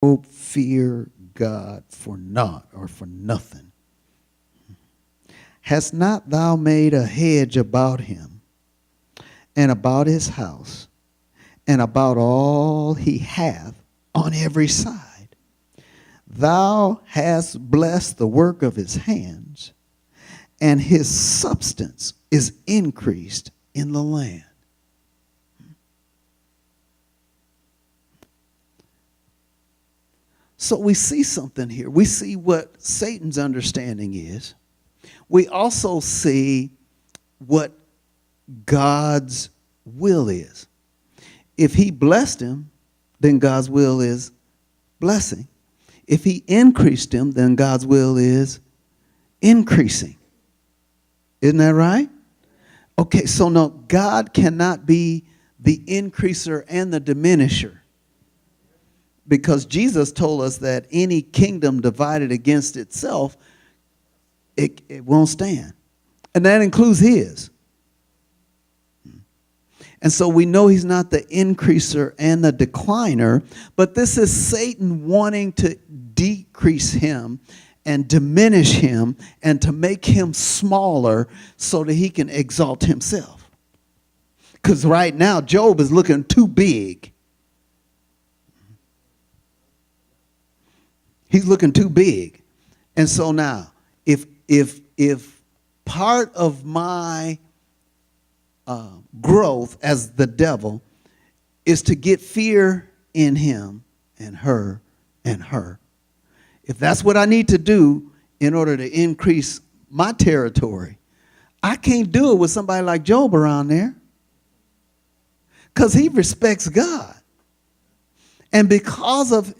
Job fear God for naught or for nothing. Hast not thou made a hedge about him and about his house and about all he hath on every side? Thou hast blessed the work of his hands, and his substance is increased in the land. So we see something here. We see what Satan's understanding is. We also see what God's will is. If he blessed him, then God's will is blessing. If he increased him, then God's will is increasing. Isn't that right? Okay, so no, God cannot be the increaser and the diminisher. Because Jesus told us that any kingdom divided against itself, it won't stand. And that includes his. And so we know he's not the increaser and the decliner, but this is Satan wanting to decrease him and diminish him and to make him smaller so that he can exalt himself. Because right now, Job is looking too big. He's looking too big. And so now, if part of my growth as the devil is to get fear in him and her, if that's what I need to do in order to increase my territory, I can't do it with somebody like Job around there, because he respects God. And because of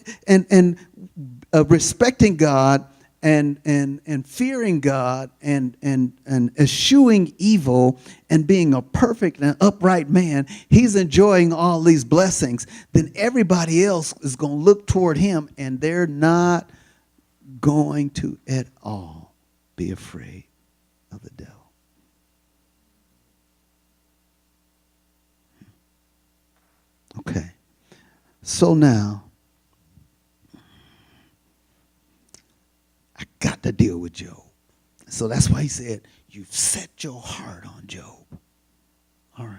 respecting God and fearing God and eschewing evil and being a perfect and upright man, he's enjoying all these blessings. Then everybody else is going to look toward him, and they're not going to at all be afraid of the devil. Okay. So now, I got to deal with Job. So that's why he said, you've set your heart on Job. All right.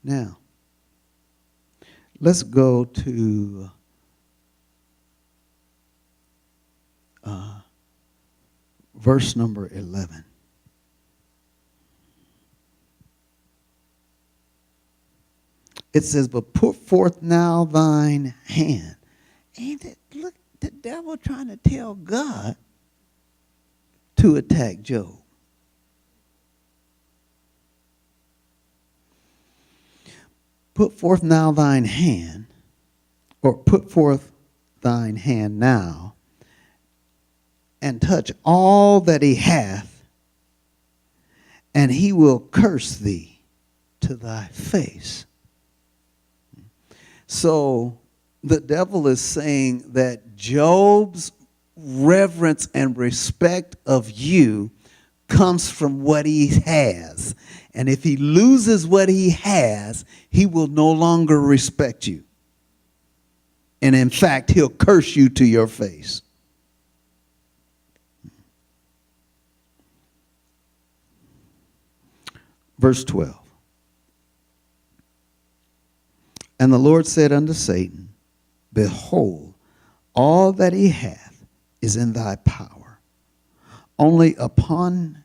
Now, let's go to verse number 11. It says, but put forth now thine hand. Ain't it, look, the devil trying to tell God to attack Job. Put forth now thine hand, or put forth thine hand now, and touch all that he hath, and he will curse thee to thy face. So the devil is saying that Job's reverence and respect of you comes from what he has. And if he loses what he has, he will no longer respect you. And in fact, he'll curse you to your face. Verse 12. And the Lord said unto Satan, behold, all that he hath is in thy power. Only upon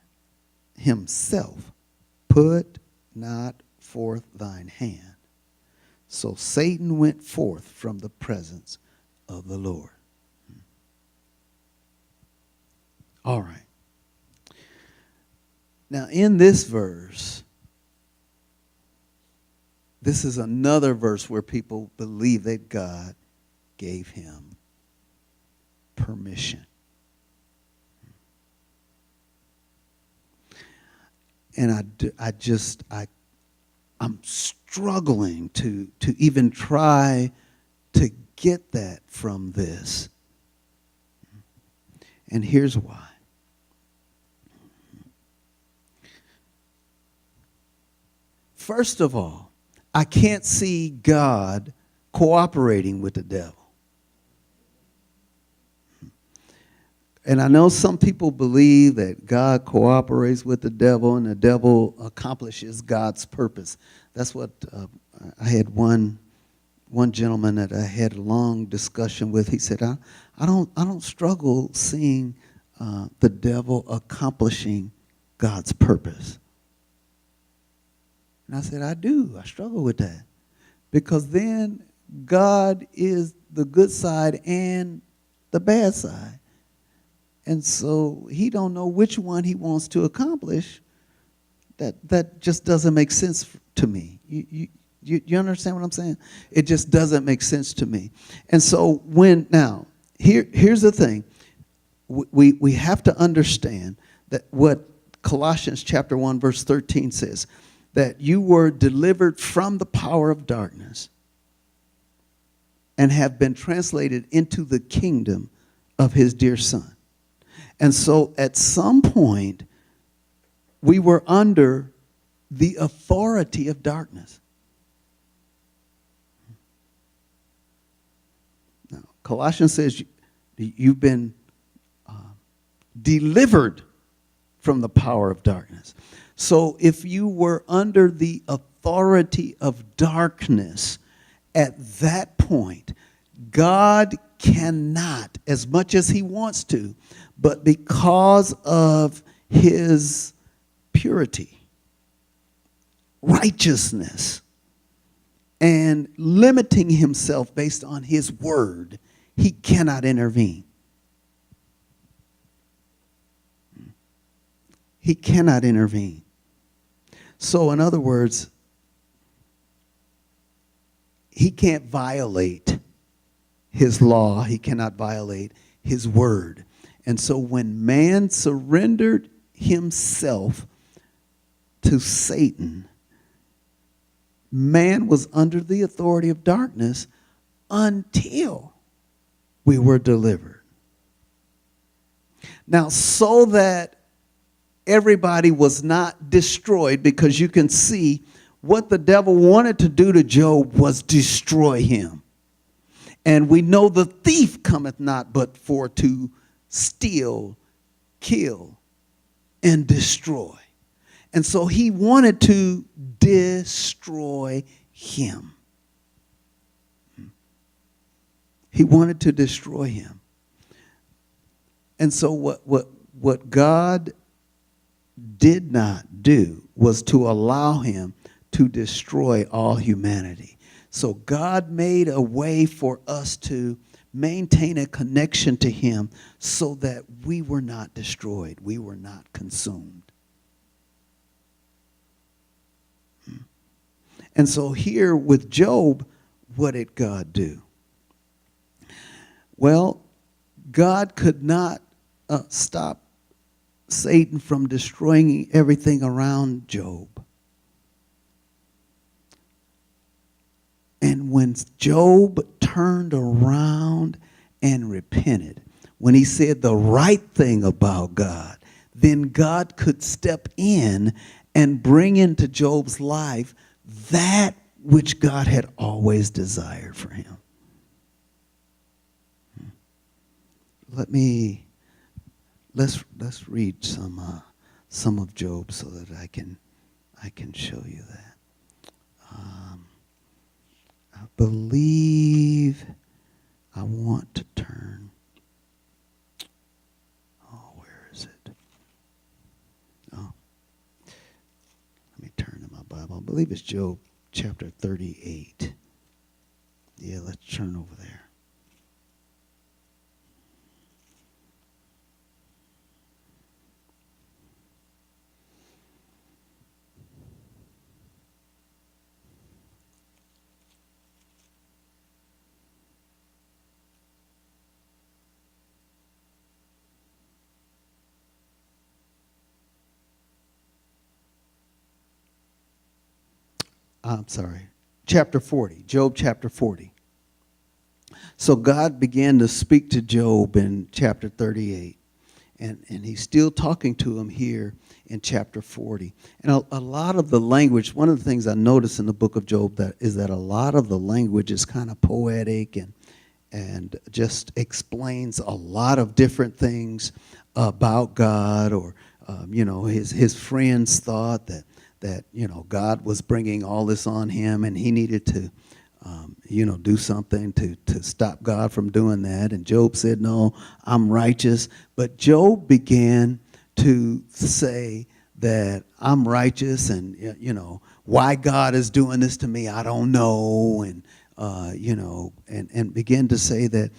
himself put not forth thine hand. So Satan went forth from the presence of the Lord. All right. Now in this verse, this is another verse where people believe that God gave him permission. And I'm struggling to even try to get that from this. And here's why. First of all, I can't see God cooperating with the devil. And I know some people believe that God cooperates with the devil and the devil accomplishes God's purpose. That's what I had one gentleman that I had a long discussion with. He said, I don't struggle seeing the devil accomplishing God's purpose. And I said, I do. I struggle with that. Because then God is the good side and the bad side. And so he don't know which one he wants to accomplish. That just doesn't make sense to me. You understand what I'm saying? It just doesn't make sense to me. And so here's the thing. We have to understand that what Colossians chapter 1 verse 13 says, that you were delivered from the power of darkness and have been translated into the kingdom of his dear Son. And so at some point, we were under the authority of darkness. Now, Colossians says you've been delivered from the power of darkness. So if you were under the authority of darkness, at that point, God cannot, as much as he wants to, but because of his purity, righteousness, and limiting himself based on his word, he cannot intervene. He cannot intervene. So in other words, he can't violate his law. He cannot violate his word. And so when man surrendered himself to Satan, man was under the authority of darkness until we were delivered. Now, so that everybody was not destroyed, because you can see what the devil wanted to do to Job was destroy him. And we know the thief cometh not but for to steal, kill, and destroy. And so he wanted to destroy him. He wanted to destroy him. And so what God did not do was to allow him to destroy all humanity. So God made a way for us to maintain a connection to him so that we were not destroyed. We were not consumed. And so here with Job, what did God do? Well, God could not stop Satan from destroying everything around Job. And when Job turned around and repented, when he said the right thing about God, then God could step in and bring into Job's life that which God had always desired for him. Let's read some of Job so that I can show you that. I believe I want to turn. Oh, where is it? Oh, let me turn to my Bible. I believe it's Job chapter 38. Yeah, let's turn over there. I'm sorry, chapter 40, Job chapter 40. So God began to speak to Job in chapter 38. And he's still talking to him here in chapter 40. And a lot of the language, one of the things I notice in the book of Job is that a lot of the language is kind of poetic and just explains a lot of different things about God, or his friends thought that God was bringing all this on him, and he needed to do something to stop God from doing that. And Job said, no, I'm righteous. But Job began to say that I'm righteous, and why God is doing this to me, I don't know, and begin to say that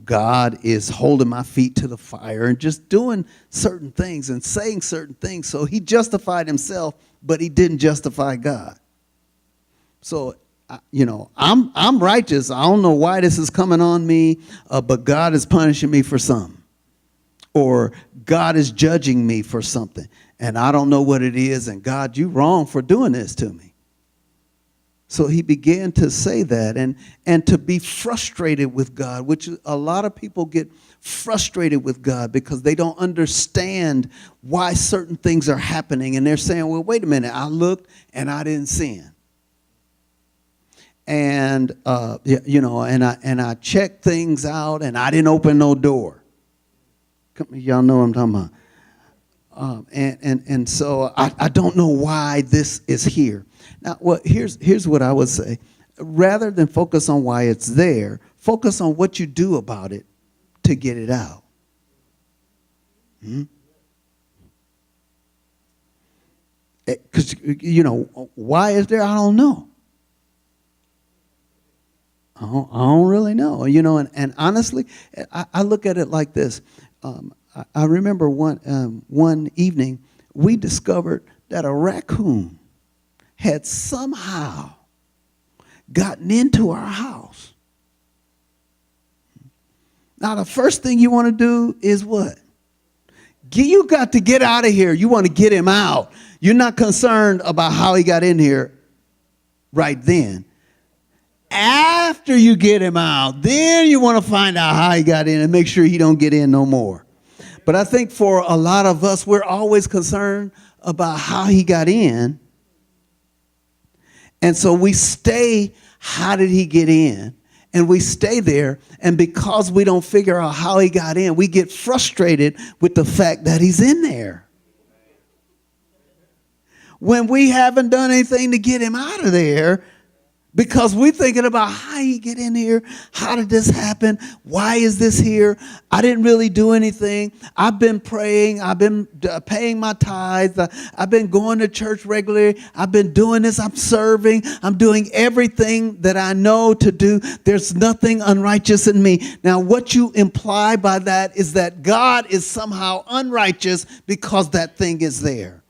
God is holding my feet to the fire, and just doing certain things and saying certain things. So he justified himself, but he didn't justify God. So I'm righteous. I don't know why this is coming on me, but God is punishing me for something, or God is judging me for something, and I don't know what it is. And God, you wrong for doing this to me. So he began to say that, and to be frustrated with God, which a lot of people get frustrated with God because they don't understand why certain things are happening. And they're saying, well, wait a minute, I looked and I didn't sin. And, and I checked things out and I didn't open no door. Y'all know what I'm talking about. And so I don't know why this is here. Now, well, here's what I would say. Rather than focus on why it's there, focus on what you do about it to get it out. Because, why is there? I don't know. I don't really know, and honestly, I look at it like this. I remember one evening we discovered that a raccoon had somehow gotten into our house. Now, the first thing you want to do is what? You got to get out of here. You want to get him out. You're not concerned about how he got in here right then. After you get him out, then you want to find out how he got in and make sure he don't get in no more. But I think for a lot of us, we're always concerned about how he got in. And so we stay, how did he get in? And we stay there. And because we don't figure out how he got in, we get frustrated with the fact that he's in there, when we haven't done anything to get him out of there. Because we're thinking about how he get in here. How did this happen? Why is this here? I didn't really do anything. I've been praying. I've been paying my tithes. I've been going to church regularly. I've been doing this. I'm serving. I'm doing everything that I know to do. There's nothing unrighteous in me. Now, what you imply by that is that God is somehow unrighteous because that thing is there.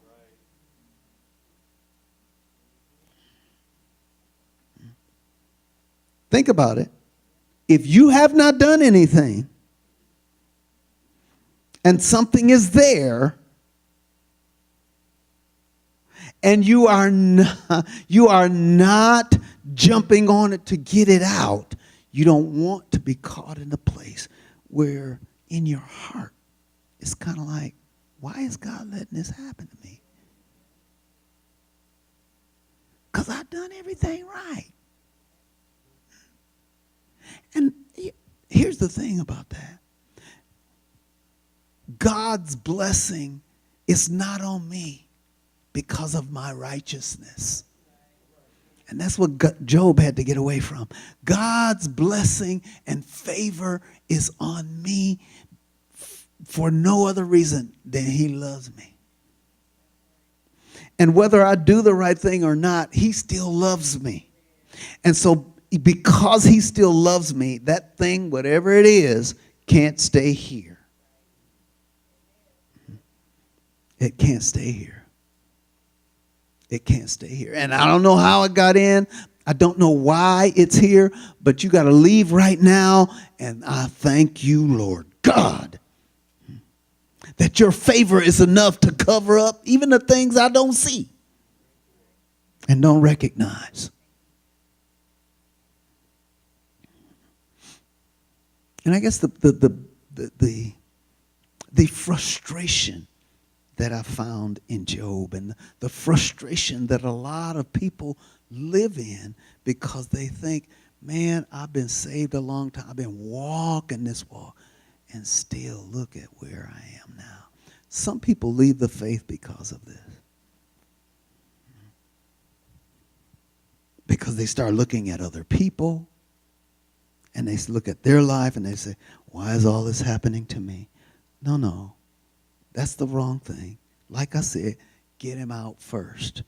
Think about it. If you have not done anything and something is there and you are not jumping on it to get it out, you don't want to be caught in the place where in your heart it's kind of like, why is God letting this happen to me? Because I've done everything right. And here's the thing about that. God's blessing is not on me because of my righteousness. And that's what Job had to get away from. God's blessing and favor is on me for no other reason than he loves me. And whether I do the right thing or not, he still loves me. And so because he still loves me, that thing, whatever it is, can't stay here. It can't stay here. It can't stay here. And I don't know how it got in. I don't know why it's here, but you got to leave right now. And I thank you, Lord God, that your favor is enough to cover up even the things I don't see and don't recognize. And I guess the frustration that I found in Job, and the frustration that a lot of people live in because they think, man, I've been saved a long time. I've been walking this walk, and still look at where I am now. Some people leave the faith because of this. Because they start looking at other people, and they look at their life, and they say, why is all this happening to me? No. That's the wrong thing. Like I said, get him out first.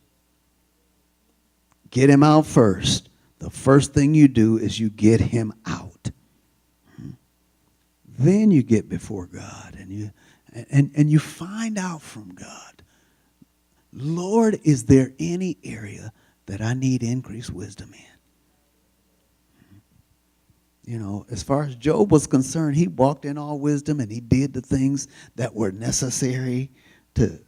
Get him out first. The first thing you do is you get him out. Then you get before God, and you find out from God, Lord, is there any area that I need increased wisdom in? You know, as far as Job was concerned, he walked in all wisdom, and he did the things that were necessary to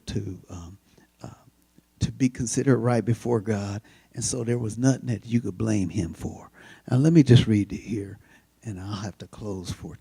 be considered right before God. And so there was nothing that you could blame him for. Now let me just read it here, and I'll have to close for tonight.